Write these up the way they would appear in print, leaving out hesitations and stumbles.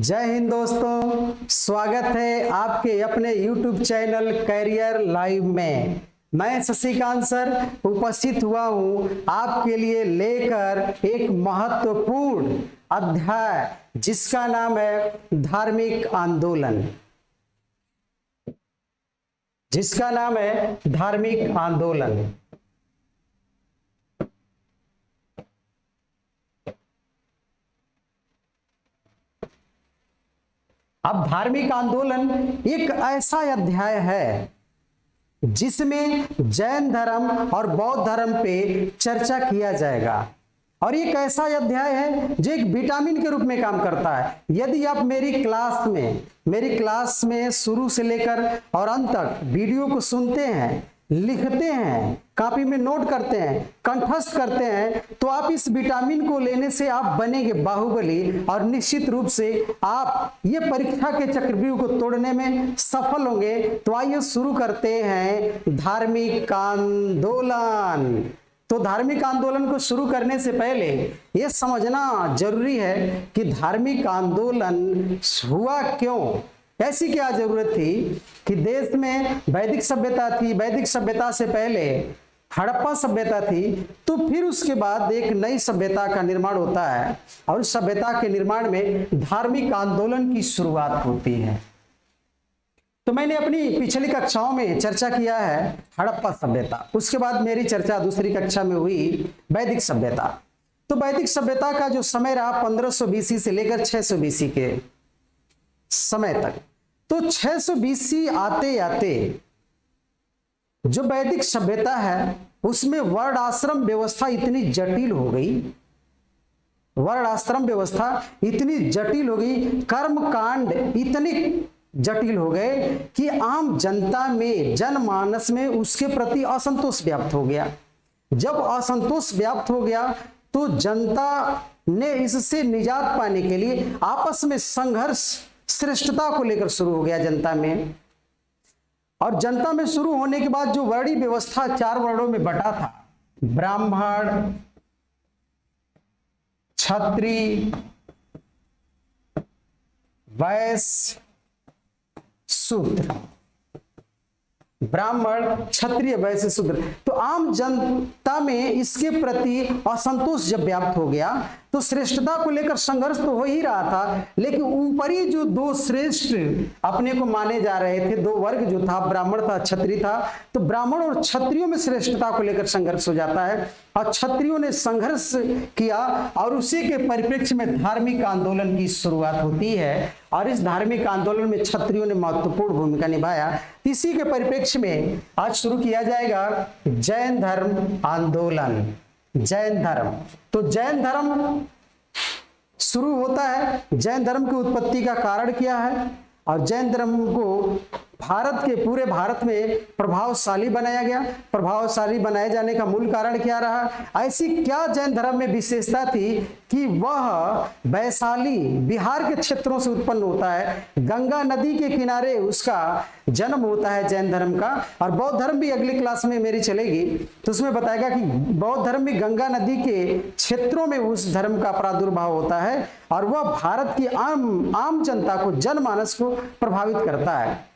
जय हिंद दोस्तों, स्वागत है आपके अपने YouTube चैनल कैरियर लाइव में। मैं शशिकांत सर उपस्थित हुआ हूं आपके लिए लेकर एक महत्वपूर्ण अध्याय जिसका नाम है धार्मिक आंदोलन। जिसका नाम है धार्मिक आंदोलन। अब धार्मिक आंदोलन एक ऐसा अध्याय है जिसमें जैन धर्म और बौद्ध धर्म पे चर्चा किया जाएगा, और एक ऐसा अध्याय है जो एक विटामिन के रूप में काम करता है। यदि आप मेरी क्लास में शुरू से लेकर और अंत तक वीडियो को सुनते हैं, लिखते हैं, कॉपी में नोट करते हैं, कंठस्थ करते हैं, तो आप इस विटामिन को लेने से आप बनेंगे बाहुबली, और निश्चित रूप से आप ये परीक्षा के चक्रव्यूह को तोड़ने में सफल होंगे। तो आइए शुरू करते हैं धार्मिक आंदोलन। तो धार्मिक आंदोलन को शुरू करने से पहले यह समझना जरूरी है कि धार्मिक आंदोलन हुआ क्यों, ऐसी क्या जरूरत थी कि देश में वैदिक सभ्यता थी, वैदिक सभ्यता से पहले हड़प्पा सभ्यता थी, तो फिर उसके बाद एक नई सभ्यता का निर्माण होता है, और उस सभ्यता के निर्माण में धार्मिक आंदोलन की शुरुआत होती है। तो मैंने अपनी पिछली कक्षाओं में चर्चा किया है हड़प्पा सभ्यता, उसके बाद मेरी चर्चा दूसरी कक्षा में हुई वैदिक सभ्यता। तो वैदिक सभ्यता का जो समय रहा 1500 BC से लेकर 600 BC के समय तक, तो 600 BC आते आते जो वैदिक सभ्यता है उसमें वर्ण आश्रम व्यवस्था इतनी जटिल हो गई, वर्ण आश्रम व्यवस्था इतनी जटिल हो गई, कर्म कांड इतने जटिल हो गए कि आम जनता में, जनमानस में उसके प्रति असंतोष व्याप्त हो गया। जब असंतोष व्याप्त हो गया तो जनता ने इससे निजात पाने के लिए आपस में संघर्ष श्रेष्ठता को लेकर शुरू हो गया जनता में। और जनता में शुरू होने के बाद जो वर्णीय व्यवस्था 4 वर्णों में बटा था, ब्राह्मण, क्षत्रिय, वैश्य, शूद्र, ब्राह्मण, क्षत्रिय, वैश्य, शूद्र, तो आम जनता में इसके प्रति असंतोष जब व्याप्त हो गया तो श्रेष्ठता को लेकर संघर्ष तो हो ही रहा था, लेकिन ऊपरी जो 2 श्रेष्ठ अपने को माने जा रहे थे, 2 वर्ग जो था, ब्राह्मण था, क्षत्रिय था, तो ब्राह्मण और क्षत्रियों में श्रेष्ठता को लेकर संघर्ष हो जाता है, और क्षत्रियों ने संघर्ष किया, और उसी के परिप्रेक्ष्य में धार्मिक आंदोलन की शुरुआत होती है। और इस धार्मिक आंदोलन में क्षत्रियों ने महत्वपूर्ण भूमिका निभाया। इसी के परिप्रेक्ष्य में आज शुरू किया जाएगा जैन धर्म आंदोलन। जैन धर्म, तो जैन धर्म शुरू होता है। जैन धर्म की उत्पत्ति का कारण क्या है, और जैन धर्म को पूरे भारत में प्रभावशाली बनाया गया। प्रभावशाली बनाए जाने का मूल कारण क्या रहा, ऐसी क्या जैन धर्म में विशेषता थी कि वह वैशाली बिहार के क्षेत्रों से उत्पन्न होता है, गंगा नदी के किनारे उसका जन्म होता है जैन धर्म का। और बौद्ध धर्म भी अगली क्लास में मेरी चलेगी, तो उसमें बताएगा कि बौद्ध धर्म भी गंगा नदी के क्षेत्रों में उस धर्म का प्रादुर्भाव होता है, और वह भारत की आम जनता को, जनमानस को प्रभावित करता है।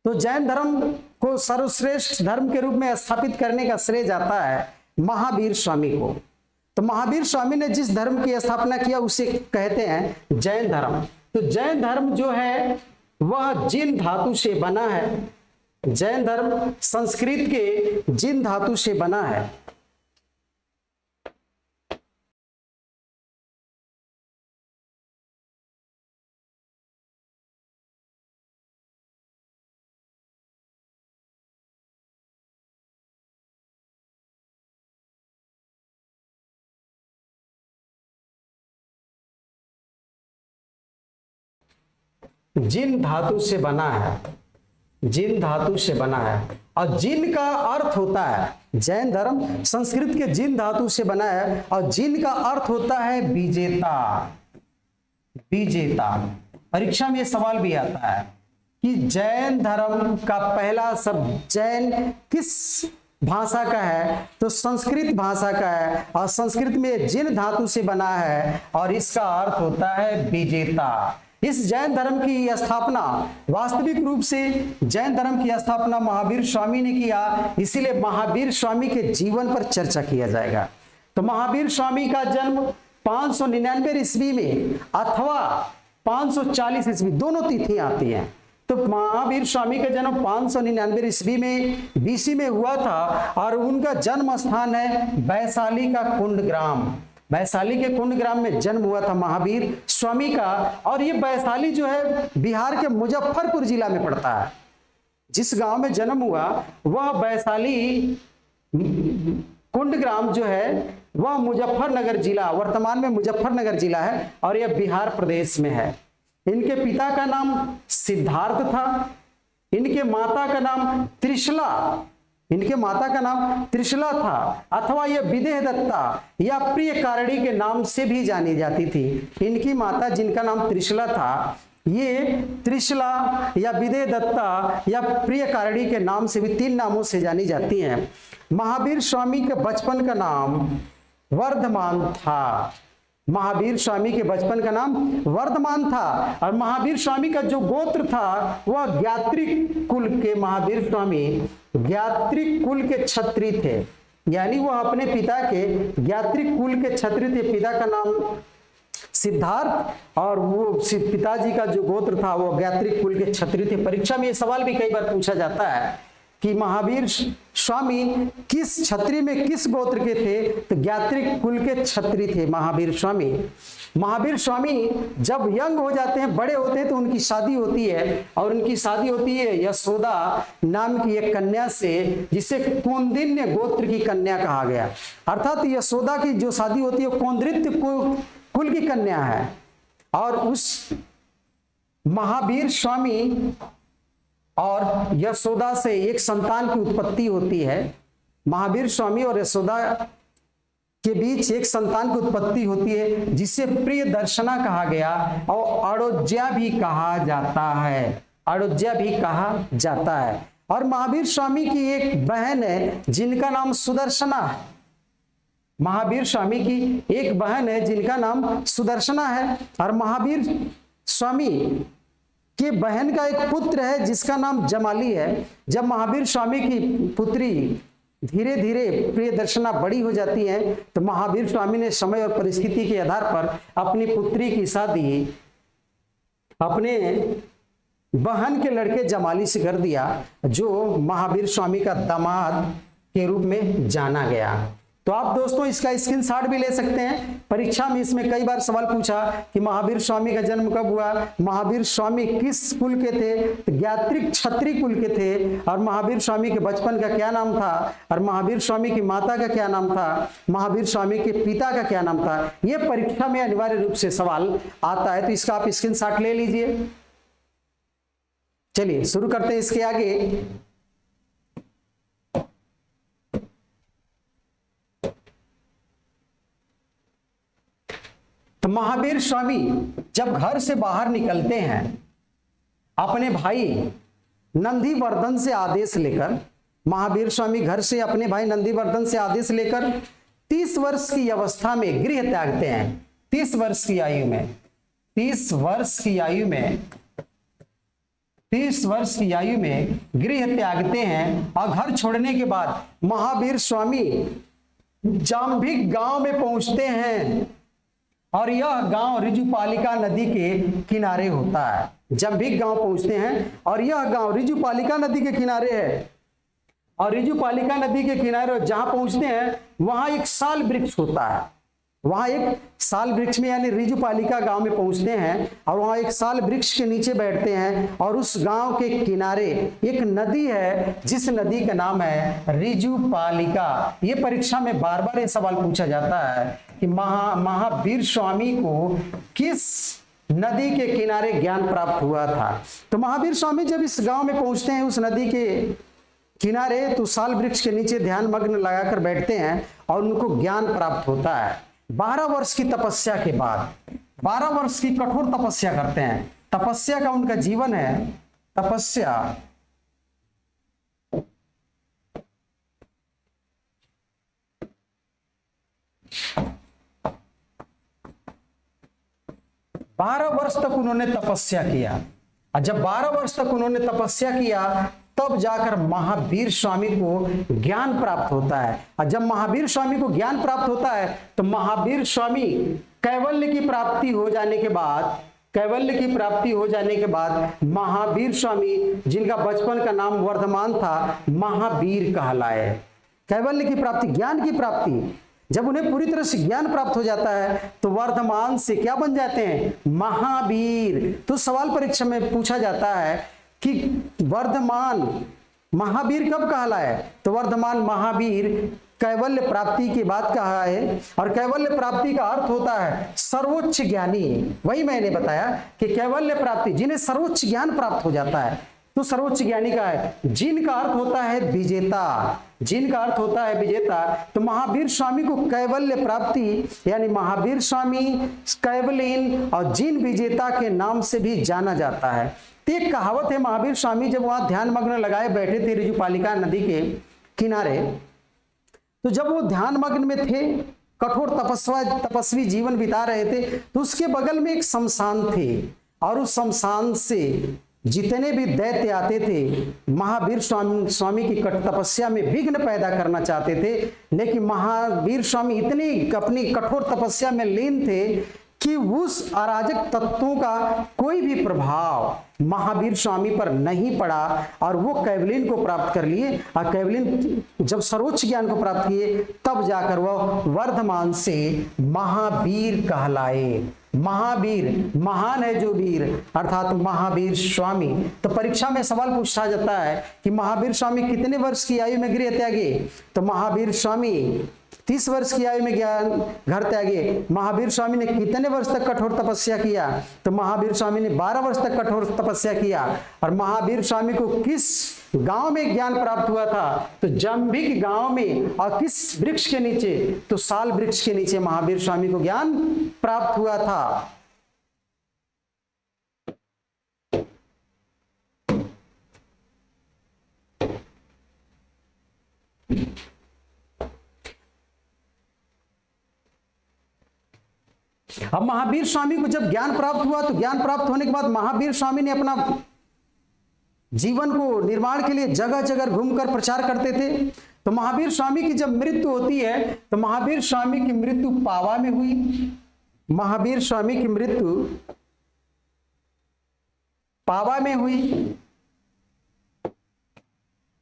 तो जैन धर्म को सर्वश्रेष्ठ धर्म के रूप में स्थापित करने का श्रेय जाता है महावीर स्वामी को। तो महावीर स्वामी ने जिस धर्म की स्थापना किया उसे कहते हैं जैन धर्म। तो जैन धर्म जो है वह जिन धातु से बना है। जैन धर्म संस्कृत के जिन धातु से बना है। जिन धातु से बना है, जिन धातु से बना है, और जिन का अर्थ होता है, जैन धर्म संस्कृत के जिन धातु से बना है, और जिन का अर्थ होता है विजेता। विजेता, परीक्षा में सवाल भी आता है कि जैन धर्म का पहला शब्द जैन किस भाषा का है, तो संस्कृत भाषा का है, और संस्कृत में जिन धातु से बना है, और इसका अर्थ होता है विजेता। इस जैन धर्म की स्थापना, वास्तविक रूप से जैन धर्म की स्थापना महावीर स्वामी ने किया, इसीलिए महावीर स्वामी के जीवन पर चर्चा किया जाएगा। तो महावीर स्वामी का जन्म 599 ईस्वी में अथवा 540 ईस्वी, दोनों तिथि आती हैं। तो महावीर स्वामी का जन्म 599 ईस्वी में बीसी में हुआ था और उनका जन्म स्थान है वैशाली का कुंडग्राम। वैशाली के कुंडग्राम में जन्म हुआ था महावीर स्वामी का। और ये वैशाली जो है बिहार के मुजफ्फरपुर जिला में पड़ता है। जिस गांव में जन्म हुआ वह वैशाली कुंडग्राम जो है वह मुजफ्फरनगर जिला, वर्तमान में मुजफ्फरनगर जिला है और यह बिहार प्रदेश में है। इनके पिता का नाम सिद्धार्थ था, इनके माता का नाम त्रिशला, इनके माता का नाम त्रिशला था अथवा यह विदेह दत्ता या प्रिय कारणी के नाम से भी जानी जाती थी। इनकी माता जिनका नाम त्रिशला था, ये त्रिशला या विदेह दत्ता या प्रिय कारणी के नाम से भी, 3 नामों से जानी जाती हैं। महावीर स्वामी के बचपन का नाम वर्धमान था। महावीर स्वामी के बचपन का नाम वर्धमान था और महावीर स्वामी का जो गोत्र था वह ज्ञात्रिक कुल के, महावीर स्वामी ज्ञात्रिक कुल के क्षत्रिय थे, यानी वह अपने पिता के ज्ञात्रिक कुल के क्षत्रिय थे। पिता का नाम सिद्धार्थ और वो पिताजी का जो गोत्र था वो ज्ञात्रिक कुल के क्षत्रिय थे। परीक्षा में ये सवाल भी कई बार पूछा जाता है कि महावीर स्वामी किस क्षत्रिय में किस गोत्र के थे, तो ज्ञात्रिक कुल के क्षत्रिय थे महावीर स्वामी। महावीर स्वामी जब यंग हो जाते हैं, बड़े होते हैं, तो उनकी शादी होती है और उनकी शादी होती है यशोदा नाम की एक कन्या से, जिसे कौंडिन्य गोत्र की कन्या कहा गया। अर्थात यशोदा की जो शादी होती है कौंद्रित्य कुल की कन्या है। और उस महावीर स्वामी और यशोदा से एक संतान की उत्पत्ति होती है। महावीर स्वामी और यशोदा के बीच एक संतान की उत्पत्ति होती है जिसे प्रिय दर्शना कहा गया और अड़ोज्या भी कहा जाता है, अड़ोज्या भी कहा जाता है। और महावीर स्वामी की एक बहन है जिनका नाम सुदर्शना है। महावीर स्वामी की एक बहन है जिनका नाम सुदर्शना है और महावीर स्वामी कि बहन का एक पुत्र है जिसका नाम जमाली है। जब महावीर स्वामी की पुत्री धीरे धीरे प्रियदर्शना बड़ी हो जाती है तो महावीर स्वामी ने समय और परिस्थिति के आधार पर अपनी पुत्री की शादी अपने बहन के लड़के जमाली से कर दिया, जो महावीर स्वामी का दामाद के रूप में जाना गया। तो आप दोस्तों इसका स्क्रीनशॉट भी ले सकते हैं। परीक्षा में इसमें कई बार सवाल पूछा कि महावीर स्वामी का जन्म कब हुआ, महावीर स्वामी किस कुल के थे, तो ज्ञात्रिक क्षत्रिय कुल के थे। और महावीर स्वामी के बचपन का क्या नाम था और महावीर स्वामी की माता का क्या नाम था, महावीर स्वामी के पिता का क्या नाम था। यह परीक्षा में अनिवार्य रूप से सवाल आता है, तो इसका आप स्क्रीनशॉट ले लीजिए। चलिए शुरू करते हैं इसके आगे। तो महावीर स्वामी जब घर से बाहर निकलते हैं अपने भाई नंदीवर्धन से आदेश लेकर, महावीर स्वामी घर से अपने भाई नंदीवर्धन से आदेश लेकर 30 वर्ष की अवस्था में गृह त्यागते हैं। 30 वर्ष की आयु में, 30 वर्ष की आयु में, 30 वर्ष की आयु में गृह त्यागते हैं और घर छोड़ने के बाद महावीर स्वामी जाम्भिक गांव में पहुंचते हैं और यह गांव रिजुपालिका नदी के किनारे होता है। जाम्भिक गांव पहुंचते हैं और यह गांव रिजुपालिका नदी के किनारे है। और रिजुपालिका नदी के किनारे जहां पहुंचते हैं वहां एक साल वृक्ष होता है। वहां एक साल वृक्ष में यानी रिजुपालिका गांव में पहुंचते हैं और वहां एक साल वृक्ष के नीचे बैठते हैं और उस गांव के किनारे एक नदी है जिस नदी का नाम है रिजुपालिका। ये परीक्षा में बार बार ये सवाल पूछा जाता है कि महावीर स्वामी को किस नदी के किनारे ज्ञान प्राप्त हुआ था। तो महावीर स्वामी जब इस गांव में पहुंचते हैं उस नदी के किनारे, तो साल वृक्ष के नीचे ध्यान मग्न लगाकर बैठते हैं और उनको ज्ञान प्राप्त होता है। 12 वर्ष की तपस्या के बाद, 12 वर्ष की कठोर तपस्या करते हैं। तपस्या का उनका जीवन है, तपस्या। 12 वर्ष तक उन्होंने तपस्या किया, और जब 12 वर्ष तक उन्होंने तपस्या किया तब जाकर महावीर स्वामी को ज्ञान प्राप्त होता है। और जब महावीर स्वामी को ज्ञान प्राप्त होता है तो महावीर स्वामी कैवल्य की प्राप्ति हो जाने के बाद, कैवल्य की प्राप्ति हो जाने के बाद महावीर स्वामी, जिनका बचपन का नाम वर्धमान था, महावीर कहलाए। कैवल्य की प्राप्ति, ज्ञान की प्राप्ति, जब उन्हें पूरी तरह से ज्ञान प्राप्त हो जाता है तो वर्धमान से क्या बन जाते हैं? महावीर। तो सवाल परीक्षा में पूछा जाता है कि वर्धमान महावीर कब कहलाए? तो वर्धमान महावीर कैवल्य प्राप्ति की बात कहा है, और कैवल्य प्राप्ति का अर्थ होता है सर्वोच्च ज्ञानी। वही मैंने बताया कि कैवल्य प्राप्ति, जिन्हें सर्वोच्च ज्ञान प्राप्त हो जाता है तो सर्वोच्च ज्ञानी का है। जिन का अर्थ होता है विजेता, जिन का अर्थ होता है विजेता। तो महावीर स्वामी को कैवल्य प्राप्ति यानी महावीर स्वामी, कैवलीन और जिन विजेता के नाम से भी जाना जाता है। तो एक कहावत है, महावीर स्वामी जब वहां ध्यान मग्न लगाए बैठे थे ऋजुपालिका नदी के किनारे, तो जब वो ध्यान मग्न में थे, कठोर तपस्वी जीवन बिता रहे थे, तो उसके बगल में एक शमशान थे, और उस शमशान से जितने भी दैत्य आते थे महावीर स्वामी की तपस्या में विघ्न पैदा करना चाहते थे, लेकिन महावीर स्वामी इतनी अपनी कठोर तपस्या में लीन थे कि उस अराजक तत्वों का कोई भी प्रभाव महावीर स्वामी पर नहीं पड़ा, और वो कैवलीन को प्राप्त कर लिए। और कैवलीन जब सर्वोच्च ज्ञान को प्राप्त किए तब जाकर वह वर्धमान से महावीर कहलाए। महावीर, महान है जो वीर, अर्थात महावीर स्वामी। तो परीक्षा में सवाल पूछा जाता है कि महावीर स्वामी कितने वर्ष की आयु में गृह त्यागे? तो महावीर स्वामी 30 वर्ष की आयु में ज्ञान घर त्यागे। महावीर स्वामी ने कितने वर्ष तक कठोर तपस्या किया? तो महावीर स्वामी ने 12 वर्ष तक कठोर तपस्या किया। और महावीर स्वामी को किस गांव में ज्ञान प्राप्त हुआ था? तो जंभिक गांव में। और किस वृक्ष के नीचे? तो साल वृक्ष के नीचे महावीर स्वामी को ज्ञान प्राप्त हुआ था। अब महावीर स्वामी को जब ज्ञान प्राप्त हुआ तो ज्ञान प्राप्त होने के बाद महावीर स्वामी ने अपना जीवन को निर्माण के लिए जगह जगह घूमकर प्रचार करते थे। तो महावीर स्वामी की जब मृत्यु होती है तो महावीर स्वामी की मृत्यु पावा में हुई। महावीर स्वामी की मृत्यु पावा में हुई।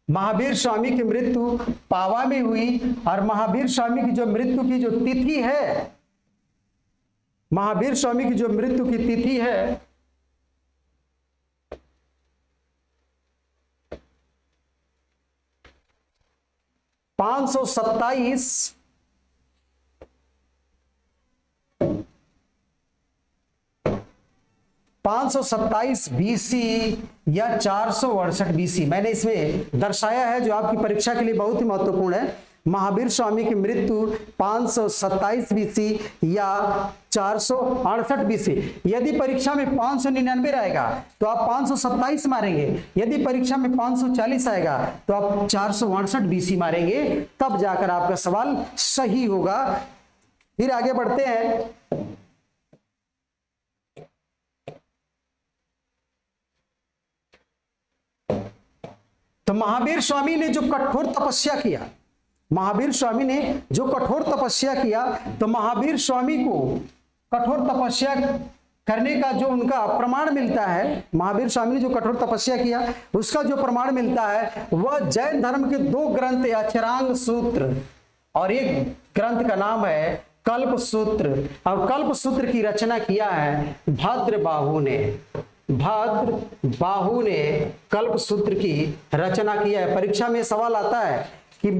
महावीर स्वामी की मृत्यु पावा में हुई। और महावीर स्वामी की जो मृत्यु की जो तिथि है, महावीर स्वामी की जो मृत्यु की तिथि है, पांच सौ 527 BC या 468 BC मैंने इसमें दर्शाया है, जो आपकी परीक्षा के लिए बहुत ही महत्वपूर्ण है। महावीर स्वामी की मृत्यु 527 BC या 468 BC। यदि परीक्षा में 599 आएगा तो आप 527 मारेंगे, यदि परीक्षा में 540 आएगा तो आप 468 BC मारेंगे, तब जाकर आपका सवाल सही होगा। फिर आगे बढ़ते हैं। तो महावीर स्वामी ने जो कठोर तपस्या किया, महावीर स्वामी ने जो कठोर तपस्या किया, तो महावीर स्वामी को कठोर तपस्या करने का जो उनका प्रमाण मिलता है, महावीर स्वामी ने जो कठोर तपस्या किया उसका जो प्रमाण मिलता है वह जैन धर्म के 2 ग्रंथ, अक्षरांग सूत्र और एक ग्रंथ का नाम है कल्प सूत्र। और कल्प सूत्र की रचना किया है भद्रबाहु ने। भद्रबाहु ने कल्प सूत्र की रचना किया है। परीक्षा में सवाल आता है कि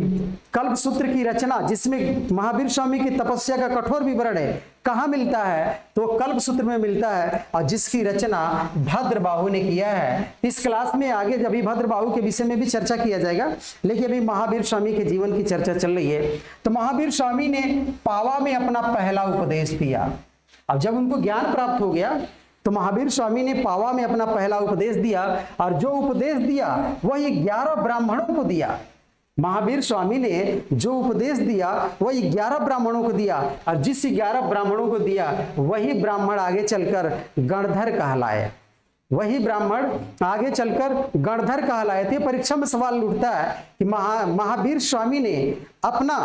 कल्प सूत्र की रचना, जिसमें महावीर स्वामी की तपस्या का कठोर विवरण है, कहाँ मिलता है? तो कल्प सूत्र में मिलता है, और जिसकी रचना भद्रबाहु ने किया है। इस क्लास में आगे अभी भद्रबाहु के विषय में भी चर्चा किया जाएगा, लेकिन अभी महावीर स्वामी के जीवन की चर्चा चल रही है। तो महावीर स्वामी ने पावा में अपना पहला उपदेश दिया। अब जब उनको ज्ञान प्राप्त हो गया तो महावीर स्वामी ने पावा में अपना पहला उपदेश दिया, और जो उपदेश दिया वह 11 ब्राह्मणों को दिया। महावीर स्वामी ने जो उपदेश दिया वह 11 ब्राह्मणों को दिया, और जिस 11 ब्राह्मणों को दिया वही ब्राह्मण आगे चलकर गणधर कहलाए, वही ब्राह्मण आगे चलकर गणधर कहलाए थे। परीक्षा में सवाल उठता है कि महावीर स्वामी ने अपना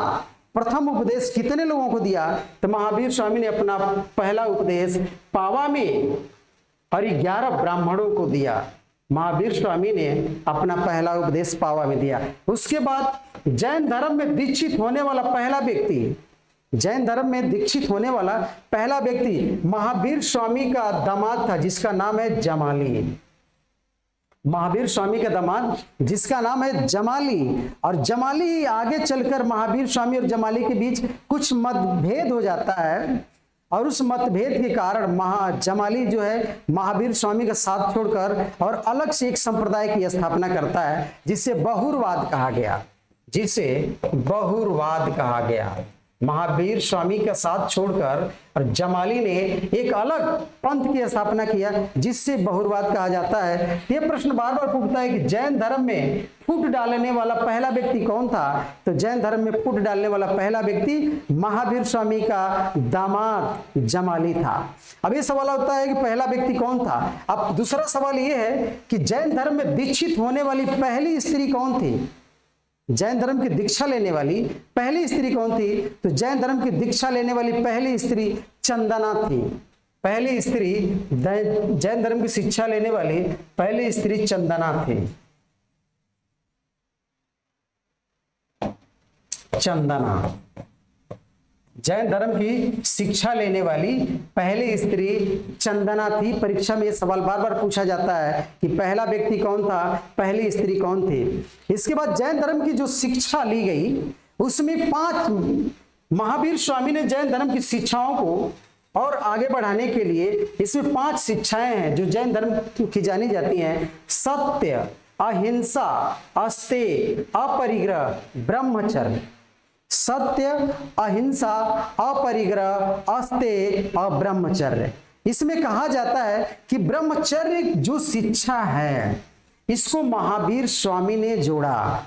प्रथम उपदेश कितने लोगों को दिया, तो महावीर स्वामी ने अपना पहला उपदेश पावा में और 11 ब्राह्मणों को दिया। महावीर स्वामी ने अपना पहला उपदेश पावा में दिया। उसके बाद जैन धर्म में दीक्षित होने वाला पहला व्यक्ति, जैन धर्म में दीक्षित होने वाला पहला व्यक्ति महावीर स्वामी का दामाद था, जिसका नाम है जमाली। महावीर स्वामी का दामाद जिसका नाम है जमाली, और जमाली आगे चलकर महावीर स्वामी और जमाली के बीच कुछ मतभेद हो जाता है, और उस मतभेद के कारण जमाली जो है महावीर स्वामी का साथ छोड़कर और अलग से एक संप्रदाय की स्थापना करता है, जिसे बहुरवाद कहा गया, जिसे बहुरवाद कहा गया। महावीर स्वामी का साथ छोड़कर और जमाली ने एक अलग पंथ की स्थापना किया, जिससे बहुरवाद कहा जाता है। यह प्रश्न बार बार पूछता है कि जैन धर्म में फूट डालने वाला पहला व्यक्ति कौन था, तो जैन धर्म में फूट डालने वाला पहला व्यक्ति महावीर स्वामी का दामाद जमाली था। अब ये सवाल होता है कि पहला व्यक्ति कौन था। अब दूसरा सवाल यह है कि जैन धर्म में दीक्षित होने वाली पहली स्त्री कौन थी, जैन धर्म की दीक्षा लेने वाली पहली स्त्री कौन थी, तो जैन धर्म की दीक्षा लेने वाली पहली स्त्री चंदना थी। पहली स्त्री जैन धर्म की शिक्षा लेने वाली पहली स्त्री चंदना थी, चंदना। जैन धर्म की शिक्षा लेने वाली पहली स्त्री चंदना थी। परीक्षा में यह सवाल बार बार पूछा जाता है कि पहला व्यक्ति कौन था, पहली स्त्री कौन थी। इसके बाद जैन धर्म की जो शिक्षा ली गई उसमें 5 महावीर स्वामी ने जैन धर्म की शिक्षाओं को और आगे बढ़ाने के लिए इसमें 5 शिक्षाएं हैं जो जैन धर्म की जानी जाती हैं। सत्य, अहिंसा, अस्तेय, अपरिग्रह, ब्रह्मचर्य। सत्य, अहिंसा, अपरिग्रह, अस्तेय और ब्रह्मचर्य। इसमें कहा जाता है कि ब्रह्मचर्य जो शिक्षा है इसको महावीर स्वामी ने जोड़ा,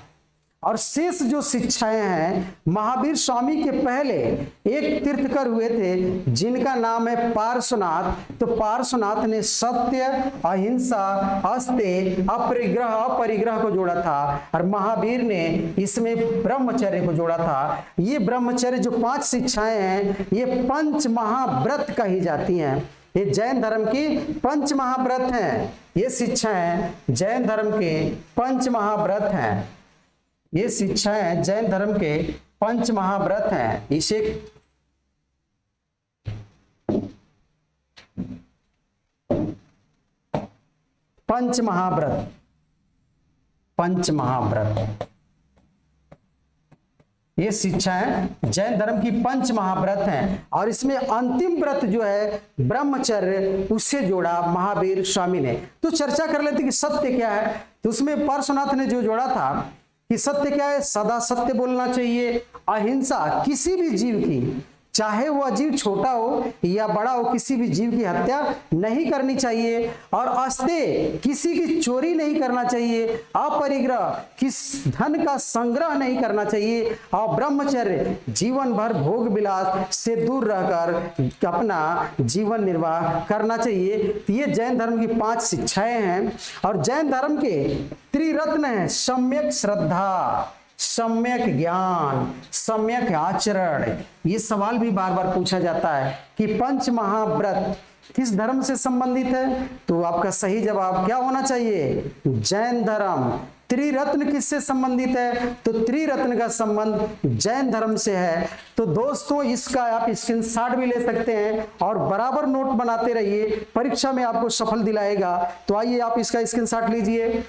और शेष जो शिक्षाएं हैं महावीर स्वामी के पहले एक तीर्थकर हुए थे जिनका नाम है पार्श्वनाथ। तो पार्श्वनाथ ने सत्य, अहिंसा, अस्तेय, अपरिग्रह को जोड़ा था, और महावीर ने इसमें ब्रह्मचर्य को जोड़ा था। ये ब्रह्मचर्य जो 5 शिक्षाएं हैं ये पंच महाव्रत कही जाती हैं। ये जैन धर्म की पंच महाव्रत हैं। ये शिक्षाएं जैन धर्म के पंच महाव्रत हैं। ये शिक्षाएं जैन धर्म के पंच महाव्रत हैं। इसे पंच महाव्रत, पंच महाव्रत, ये शिक्षाएं जैन धर्म की पंच महाव्रत हैं। और इसमें अंतिम व्रत जो है ब्रह्मचर्य, उससे जोड़ा महावीर स्वामी ने। तो चर्चा कर लेते कि सत्य क्या है। तो उसमें पार्श्वनाथ ने जो जोड़ा था कि सत्य क्या है, सदा सत्य बोलना चाहिए। अहिंसा, किसी भी जीव की, चाहे वह जीव छोटा हो या बड़ा हो, किसी भी जीव की हत्या नहीं करनी चाहिए। और अस्तेय, किसी की चोरी नहीं करना चाहिए। अपरिग्रह, किस धन का संग्रह नहीं करना चाहिए। और ब्रह्मचर्य, जीवन भर भोग विलास से दूर रहकर अपना जीवन निर्वाह करना चाहिए। तो ये जैन धर्म की 5 शिक्षाएं हैं। और जैन धर्म के त्रिरत्न है सम्यक श्रद्धा, सम्यक ज्ञान, सम्यक आचरण। ये सवाल भी बार बार पूछा जाता है कि पंच महाव्रत किस धर्म से संबंधित है, तो आपका सही जवाब क्या होना चाहिए, जैन धर्म। त्रिरत्न किससे संबंधित है, तो त्रिरत्न का संबंध जैन धर्म से है। तो दोस्तों इसका आप स्क्रीनशॉट भी ले सकते हैं और बराबर नोट बनाते रहिए, परीक्षा में आपको सफल दिलाएगा। तो आइए आप इसका स्क्रीनशॉट लीजिए।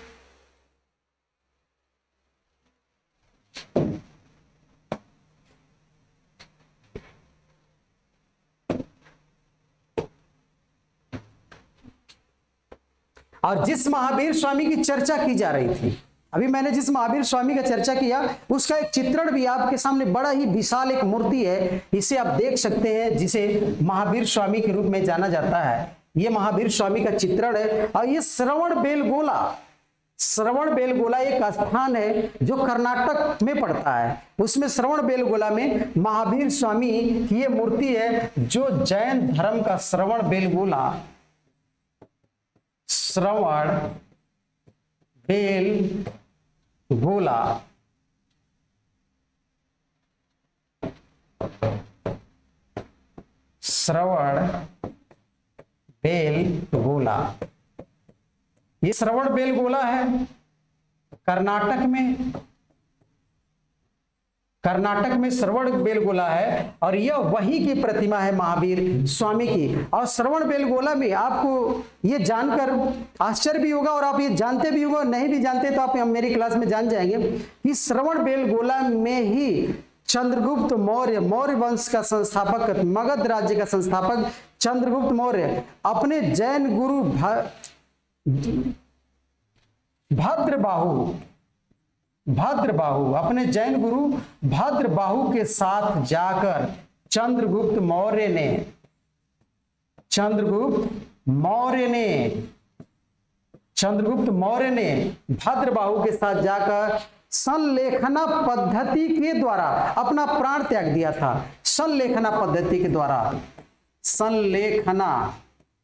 और जिस महावीर स्वामी की चर्चा की जा रही थी, अभी मैंने जिस महावीर स्वामी का चर्चा किया उसका एक चित्रण भी आपके सामने, बड़ा ही विशाल एक मूर्ति है, इसे आप देख सकते हैं, जिसे महावीर स्वामी के रूप में जाना जाता है। ये महावीर स्वामी का चित्रण है। और ये श्रवण बेलगोला, श्रवण बेलगोला एक स्थान है जो कर्नाटक में पड़ता है। उसमें श्रवण बेलगोला में महावीर स्वामी की ये मूर्ति है, जो जैन धर्म का श्रवण बेलगोला, श्रवण बेलगोला श्रवण बेलगोला, ये श्रवण बेलगोला है कर्नाटक में श्रवण बेलगोला है, और यह वही की प्रतिमा है महावीर स्वामी की। और श्रवण बेलगोला में आपको ये जानकर आश्चर्य भी होगा, और आप ये जानते भी होगा, नहीं भी जानते तो आप मेरी क्लास में जान जाएंगे कि श्रवण बेलगोला में ही चंद्रगुप्त मौर्य, मौर्य वंश का संस्थापक, मगध राज्य का संस्थापक चंद्रगुप्त मौर्य अपने जैन गुरु भद्रबाहु अपने जैन गुरु भद्रबाहु के साथ जाकर चंद्रगुप्त मौर्य ने भद्रबाहु के साथ जाकर संलेखना पद्धति के द्वारा अपना प्राण त्याग दिया था। संलेखना पद्धति के द्वारा, संलेखना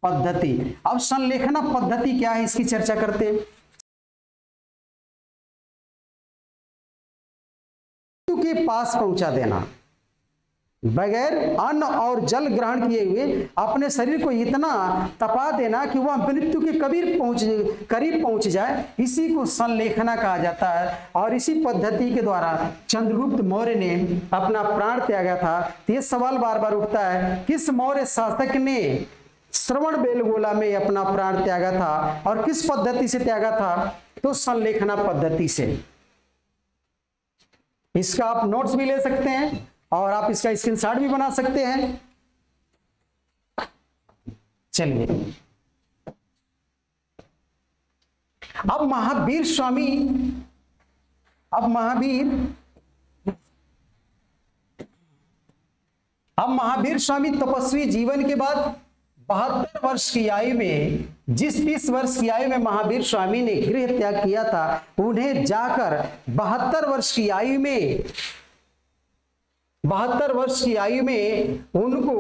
पद्धति। अब संलेखना पद्धति क्या है, इसकी चर्चा करते हैं। के पास पहुंचा देना, बगैर अन्न और जल ग्रहण किए हुए अपने शरीर को इतना तपा देना कि वह मृत्यु के करीब पहुंच जाए, इसी को संलेखना कहा जाता है। और इसी पद्धति के द्वारा चंद्रगुप्त मौर्य ने अपना प्राण त्यागा था। तो ये सवाल बार बार उठता है, किस मौर्य शासक ने श्रवण बेलगोला में अपना प्राण त्यागा था और किस पद्धति से त्यागा था? तो संलेखना पद्धति से। इसका आप नोट्स भी ले सकते हैं और आप इसका स्क्रीनशॉट भी बना सकते हैं। चलिए, अब महावीर स्वामी तपस्वी जीवन के बाद 72 वर्ष की आयु में, जिस 30 वर्ष की आयु में महावीर स्वामी ने गृह त्याग किया था, उन्हें जाकर 72 वर्ष की आयु में उनको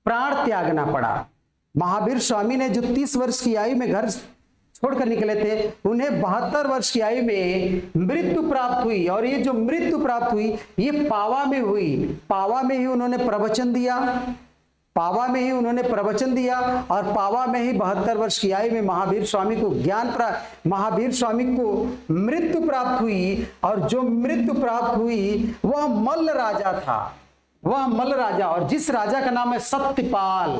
प्राण त्यागना पड़ा। महावीर स्वामी ने जो 30 वर्ष की आयु में घर छोड़कर निकले थे, उन्हें 72 वर्ष की आयु में मृत्यु प्राप्त हुई। और ये जो मृत्यु प्राप्त हुई, ये पावा में हुई। पावा में ही उन्होंने प्रवचन दिया, और पावा में ही 72 वर्ष की आयु में महावीर स्वामी को मृत्यु प्राप्त हुई। और जो मृत्यु प्राप्त हुई वह मल्ल राजा था, और जिस राजा का नाम है सत्यपाल।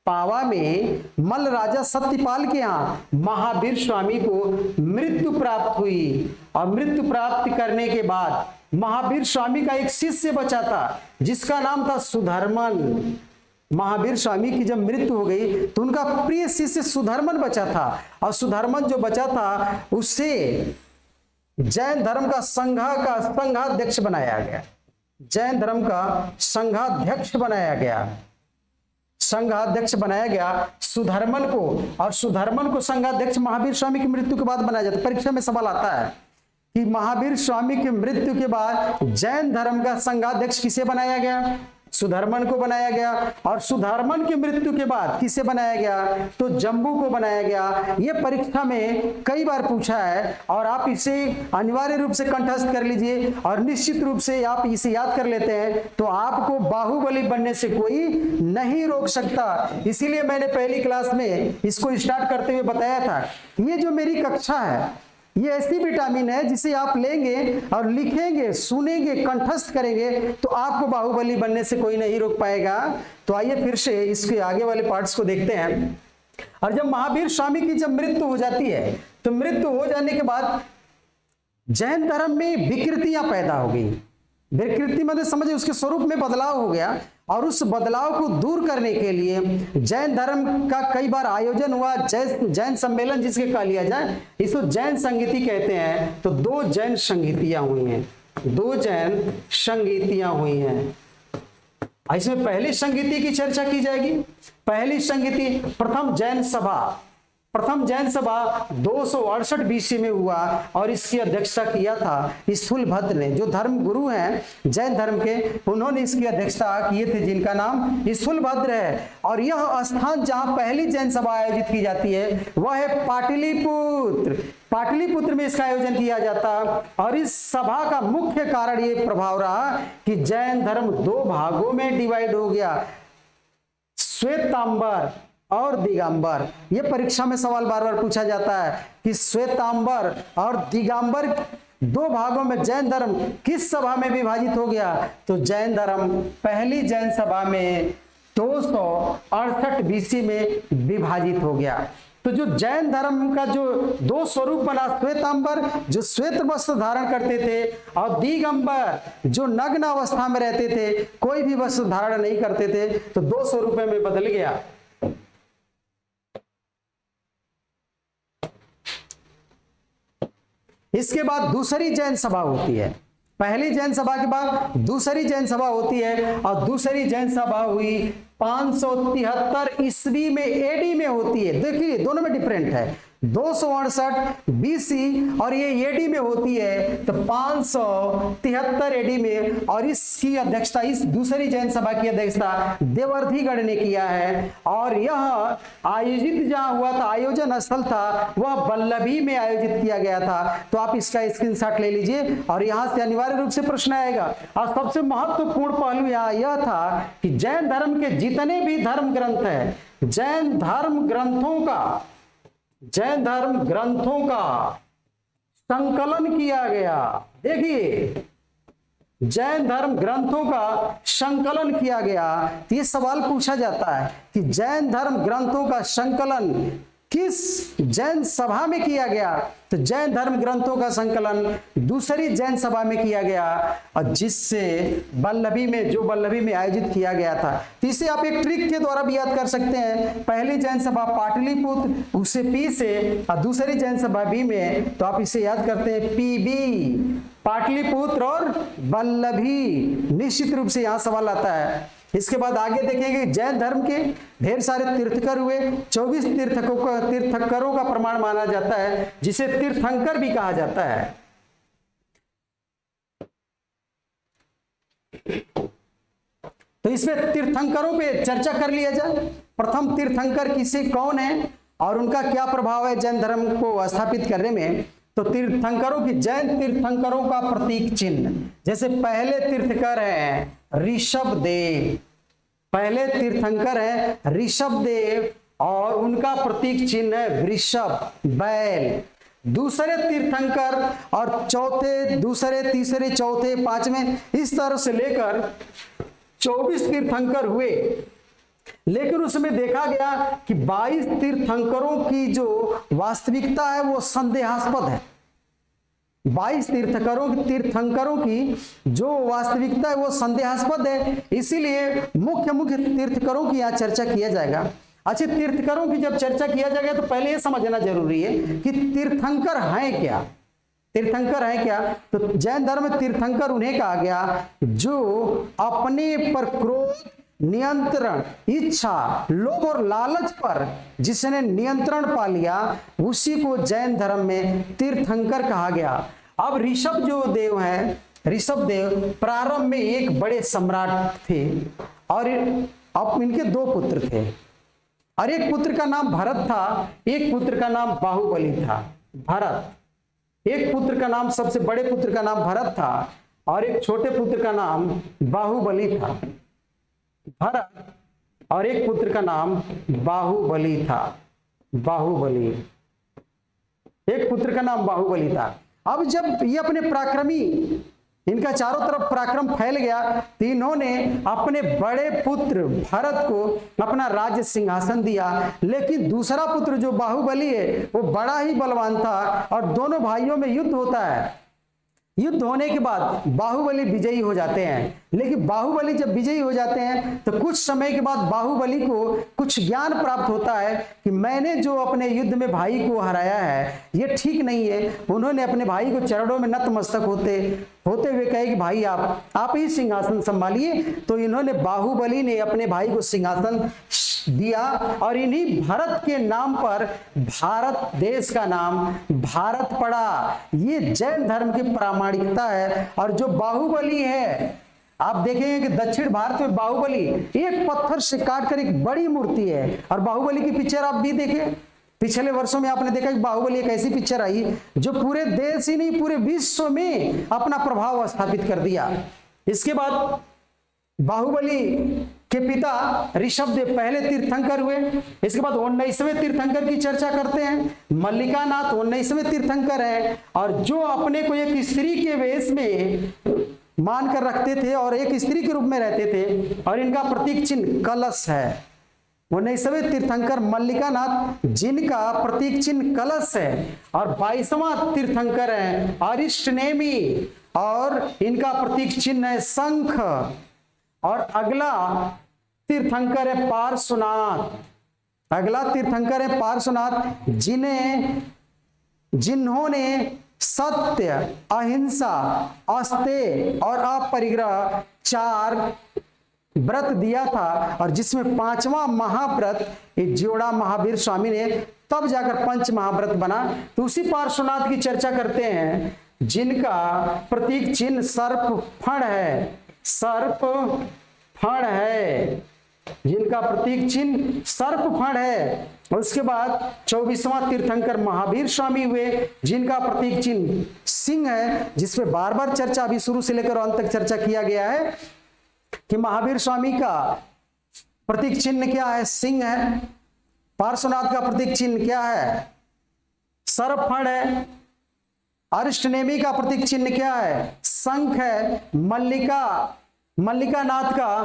पावा में मल्ल राजा सत्यपाल के यहाँ महावीर स्वामी को मृत्यु प्राप्त हुई। और मृत्यु प्राप्त करने के बाद महावीर स्वामी का एक शिष्य बचा था, जिसका नाम था सुधर्मन। महावीर स्वामी की जब मृत्यु हो गई तो उनका प्रिय शिष्य सुधर्मन बचा था, और सुधर्मन जो बचा था उससे जैन धर्म का संघाध्यक्ष बनाया गया। जैन धर्म का संघाध्यक्ष बनाया गया सुधर्मन को। और सुधर्मन को संघाध्यक्ष महावीर स्वामी की मृत्यु के बाद बनाया जाता है। परीक्षा में सवाल आता है कि महावीर स्वामी की मृत्यु के बाद जैन धर्म का संघाध्यक्ष किसे बनाया गया? सुधर्मन को बनाया गया। और सुधर्मन की मृत्यु के बाद किसे बनाया गया? तो जम्बू को बनाया गया। यह परीक्षा में कई बार पूछा है, और आप इसे अनिवार्य रूप से कंठस्थ कर लीजिए, और निश्चित रूप से आप इसे याद कर लेते हैं तो आपको बाहुबली बनने से कोई नहीं रोक सकता। इसीलिए मैंने पहली क्लास में इसको स्टार्ट करते हुए बताया था, ये जो मेरी कक्षा है, ये ऐसी विटामिन है जिसे आप लेंगे और लिखेंगे, सुनेंगे, कंठस्थ करेंगे तो आपको बाहुबली बनने से कोई नहीं रोक पाएगा। तो आइए फिर से इसके आगे वाले पार्ट्स को देखते हैं। और जब महावीर स्वामी की जब मृत्यु हो जाती है, तो मृत्यु हो जाने के बाद जैन धर्म में विकृतियां पैदा हो गई। विकृति मतलब समझे उसके स्वरूप में बदलाव हो गया, और उस बदलाव को दूर करने के लिए जैन धर्म का कई बार आयोजन हुआ, जैन सम्मेलन जिसके कहा लिया जाए, इसको जैन संगीति कहते हैं। तो 2 जैन संगीतियां हुई हैं। इसमें पहली संगीति की चर्चा की जाएगी। पहली संगीति, प्रथम जैन सभा, प्रथम जैन सभा 268 बीसी में हुआ और इसकी अध्यक्षता किया था स्थूलभद्र ने, जो धर्म गुरु हैं जैन धर्म के, उन्होंने इसकी अध्यक्षता किए थे, जिनका नाम स्थूलभद्र है। और यह स्थान जहां पहली जैन सभा आयोजित की जाती है वह है पाटलिपुत्र। पाटलिपुत्र में इसका आयोजन किया जाता। और इस सभा का मुख्य कारण ये प्रभाव रहा कि जैन धर्म दो भागों में डिवाइड हो गया, श्वेतांबर और दिगंबर। यह परीक्षा में सवाल बार बार पूछा जाता है कि श्वेतांबर और दिगंबर दो भागों में जैन धर्म किस सभा में विभाजित हो गया। तो जैन धर्म पहली जैन सभा में 268 बीसी में विभाजित हो गया। तो जो जैन धर्म का जो दो स्वरूप बना, श्वेतांबर जो श्वेत वस्त्र धारण करते थे और दिगंबर जो नग्न अवस्था में रहते थे, कोई भी वस्त्र धारण नहीं करते थे, तो दो स्वरूपों में बदल गया। इसके बाद दूसरी जैन सभा होती है। पहली जैन सभा के बाद दूसरी जैन सभा होती है और दूसरी जैन सभा हुई 573 ईस्वी में एडी में होती है। देखिए दोनों में डिफरेंट है, 268 बीसी और ये एडी में होती है, तो 573 एडी में। और इसकी अध्यक्षता, इस दूसरी जैन सभा की अध्यक्षता देवर्धिगढ़ ने किया है। और यह आयोजित जहां हुआ था, आयोजन स्थल था वह वल्लभी में आयोजित किया गया था। तो आप इसका स्क्रीनशॉट ले लीजिए और यहां से अनिवार्य रूप से प्रश्न आएगा। और सबसे महत्वपूर्ण पहलू यहाँ यह था कि जैन धर्म के जितने भी धर्म ग्रंथ हैं, जैन धर्म ग्रंथों का संकलन किया गया। देखिए जैन धर्म ग्रंथों का संकलन किया गया। तो ये सवाल पूछा जाता है कि जैन धर्म ग्रंथों का संकलन किस जैन सभा में किया गया। तो जैन धर्म ग्रंथों का संकलन दूसरी जैन सभा में किया गया, और जिससे वल्लभी में आयोजित किया गया था। तो इसे आप एक ट्रिक के द्वारा भी याद कर सकते हैं। पहली जैन सभा पाटलिपुत्र, उसे पी से, और दूसरी जैन सभा बी में, तो आप इसे याद करते हैं पीबी, पाटलिपुत्र और वल्लभी। निश्चित रूप से यहां सवाल आता है। इसके बाद आगे देखेंगे जैन धर्म के ढेर सारे तीर्थकर हुए। 24 तीर्थंकरों का प्रमाण माना जाता है, जिसे तीर्थंकर भी कहा जाता है। तो इसमें तीर्थंकरों पे चर्चा कर लिया जाए। प्रथम तीर्थंकर कौन है और उनका क्या प्रभाव है जैन धर्म को स्थापित करने में। तो जैन तीर्थंकरों का प्रतीक चिन्ह, जैसे पहले तीर्थंकर हैं ऋषभदेव, पहले तीर्थंकर हैं ऋषभदेव और उनका प्रतीक चिन्ह है वृषभ, बैल। दूसरे तीर्थंकर और चौथे, दूसरे, तीसरे, चौथे, पांचवें, इस तरह से लेकर 24 तीर्थंकर हुए। लेकिन उसमें देखा गया कि 22 तीर्थंकरों की जो वास्तविकता है वो संदेहास्पद है। 22 तीर्थंकरों की जो वास्तविकता है वो संदेहास्पद है। इसीलिए मुख्य तीर्थंकरों की यहाँ चर्चा किया जाएगा। अच्छे तीर्थंकरों की जब चर्चा किया जाएगा तो पहले ये समझना जरूरी है कि तीर्थंकर हैं क्या। तीर्थंकर है क्या? तो जैन धर्म में तीर्थंकर उन्हें कहा गया जो अपने पर क्रोध, नियंत्रण, इच्छा, लोभ और लालच पर जिसने नियंत्रण पा लिया, उसी को जैन धर्म में तीर्थंकर कहा गया। अब ऋषभ जो देव हैं, ऋषभदेव प्रारंभ में एक बड़े सम्राट थे और अब इनके 2 पुत्र थे और एक पुत्र का नाम भरत था, एक पुत्र का नाम बाहुबली था। भरत, एक पुत्र का नाम, सबसे बड़े पुत्र का नाम भरत था और एक छोटे पुत्र का नाम बाहुबली था। भरत और एक पुत्र का नाम बाहुबली था। बाहुबली, एक पुत्र का नाम बाहुबली था। अब जब ये अपने पराक्रमी, इनका चारों तरफ पराक्रम फैल गया, तो इन्होंने अपने बड़े पुत्र भरत को अपना राज्य सिंहासन दिया। लेकिन दूसरा पुत्र जो बाहुबली है वो बड़ा ही बलवान था और दोनों भाइयों में युद्ध होता है। युद्ध होने के बाद बाहुबली विजयी हो जाते हैं। लेकिन बाहुबली जब विजयी हो जाते हैं तो कुछ समय के बाद बाहुबली को कुछ ज्ञान प्राप्त होता है कि मैंने जो अपने युद्ध में भाई को हराया है ये ठीक नहीं है। उन्होंने अपने भाई को चरणों में नतमस्तक होते हुए कहे कि भाई आप ही सिंहासन संभालिए। तो इन्होंने, बाहुबली ने अपने भाई को सिंहासन दिया और इन्हीं भरत के नाम पर भारत देश का नाम भारत पड़ा। ये जैन धर्म की प्रामाणिकता है। और जो बाहुबली है, आप देखेंगे कि दक्षिण भारत में बाहुबली एक पत्थर से काटकर एक बड़ी मूर्ति है। और बाहुबली की पिक्चर आप भी देखें, पिछले वर्षों में आपने देखा कि बाहुबली एक ऐसी पिक्चर आई जो पूरे देश ही नहीं पूरे विश्व में अपना प्रभाव स्थापित कर दिया। इसके बाद बाहुबली के पिता ऋषभदेव पहले तीर्थंकर हुए। इसके बाद 19वें तीर्थंकर की चर्चा करते हैं। मल्लिकानाथ 19वें तीर्थंकर है, और जो अपने को एक स्त्री के वेश में मानकर रखते थे और एक स्त्री के रूप में रहते थे, और इनका प्रतीक चिन्ह कलश है। 19वें तीर्थंकर मल्लिकानाथ, जिनका प्रतीक चिन्ह कलश है। और 22वां तीर्थंकर है अरिष्टनेमी, और इनका प्रतीक चिन्ह है शंख। और अगला तीर्थंकर है पार्श्वनाथ। अगला तीर्थंकर है पार्श्वनाथ, जिन्होंने सत्य, अहिंसा, अस्तेय और अपरिग्रह 4 व्रत दिया था। और जिसमें 5वां महाव्रत जोड़ा महावीर स्वामी ने, तब जाकर पंच महाव्रत बना। तो उसी पार्श्वनाथ की चर्चा करते हैं, जिनका प्रतीक चिन्ह सर्प फण है। सर्प फण है, जिनका प्रतीक चिन्ह सर्प फण है। और उसके बाद 24वां तीर्थंकर महावीर स्वामी हुए, जिनका प्रतीक चिन्ह सिंह है। जिसपे बार बार चर्चा अभी शुरू से लेकर अंत तक चर्चा किया गया है कि महावीर स्वामी का प्रतीक चिन्ह क्या है, सिंह है। पार्श्वनाथ का प्रतीक चिन्ह क्या है, सर्प फण है। अरिष्टनेमी का प्रतीक चिन्ह क्या है, शंख है। मल्लिकानाथ का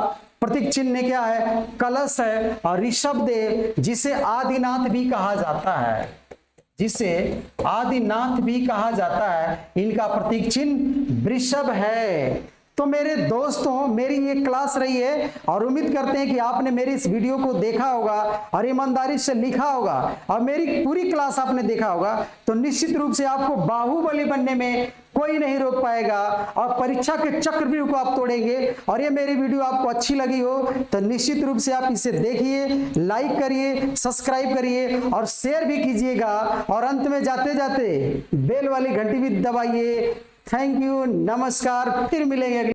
प्रतीक चिन्ह क्या है, कलश है। और ऋषभदेव, जिसे आदिनाथ भी कहा जाता है, जिसे आदिनाथ भी कहा जाता है, इनका प्रतीक चिन्ह वृषभ है। तो मेरे दोस्तों, मेरी ये क्लास रही है और उम्मीद करते हैं कि आपने मेरी इस वीडियो को देखा होगा और ईमानदारी से लिखा होगा और मेरी पूरी क्लास आपने देखा होगा। तो निश्चित रूप से आपको बाहुबली बनने में कोई नहीं रोक पाएगा और परीक्षा के चक्रव्यूह को आप तोड़ेंगे। और ये मेरी वीडियो आपको अच्छी लगी हो तो निश्चित रूप से आप इसे देखिए, लाइक करिए, सब्सक्राइब करिए और शेयर भी कीजिएगा। और अंत में जाते जाते बेल वाली घंटी भी दबाइए। थैंक यू, नमस्कार, फिर मिलेंगे।